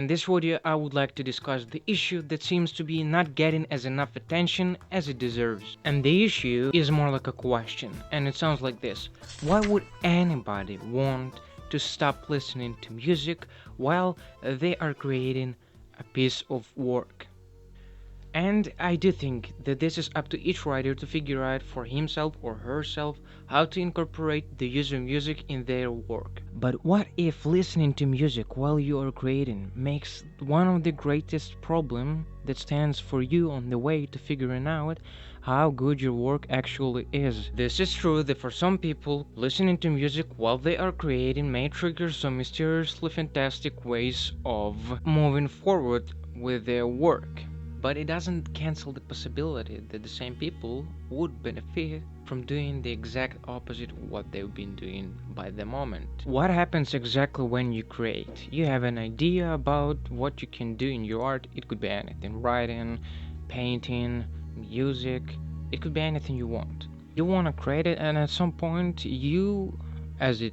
In this video, I would like to discuss the issue that seems to be not getting as enough attention as it deserves. And the issue is more like a question, and it sounds like this. Why would anybody want to stop listening to music while they are creating a piece of work? And I do think that this is up to each writer to figure out for himself or herself how to incorporate the use of music in their work. But what if listening to music while you are creating makes one of the greatest problem that stands for you on the way to figuring out how good your work actually is? This is true that for some people, listening to music while they are creating may trigger some mysteriously fantastic ways of moving forward with their work. But it doesn't cancel the possibility that the same people would benefit from doing the exact opposite of what they've been doing by the moment. What happens exactly when you create? You have an idea about what you can do in your art. It could be anything: writing, painting, music. It could be anything you want. You want to create it, and at some point you, as it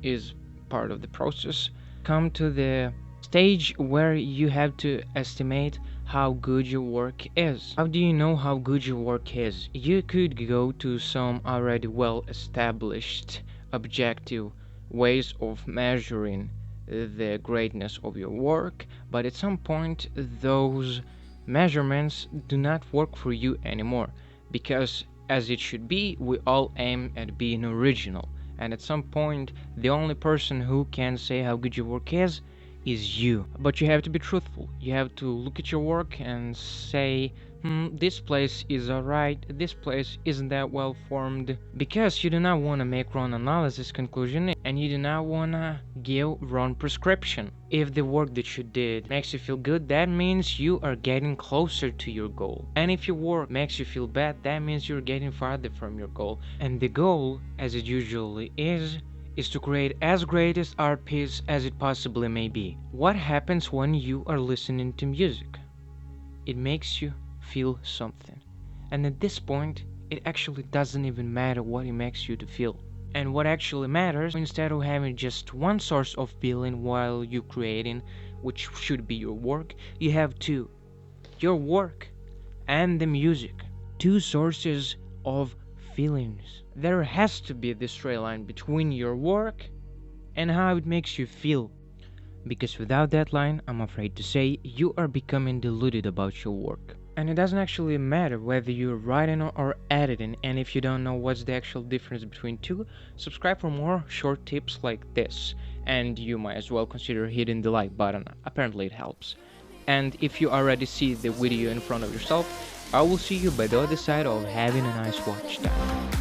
is part of the process, come to the stage where you have to estimate how good your work is. How do you know how good your work is? You could go to some already well established objective ways of measuring the greatness of your work, but at some point those measurements do not work for you anymore, because as it should be, we all aim at being original, and at some point the only person who can say how good your work is you. But you have to be truthful. You have to look at your work and say, this place is alright, this place isn't that well formed, because you do not want to make wrong analysis conclusion, and you do not want to give wrong prescription. If the work that you did makes you feel good, that means you are getting closer to your goal. And if your work makes you feel bad, that means you're getting farther from your goal. And the goal, as it usually is to create as great as art piece as it possibly may be. What happens when you are listening to music? It makes you feel something. And at this point, it actually doesn't even matter what it makes you to feel. And what actually matters, instead of having just one source of feeling while you're creating, which should be your work, you have two: your work and the music. Two sources of feelings. There has to be this straight line between your work and how it makes you feel. Because without that line, I'm afraid to say, you are becoming deluded about your work. And it doesn't actually matter whether you're writing or editing, and if you don't know what's the actual difference between two, subscribe for more short tips like this. And you might as well consider hitting the like button, apparently it helps. And if you already see the video in front of yourself, I will see you by the other side of having a nice watch time.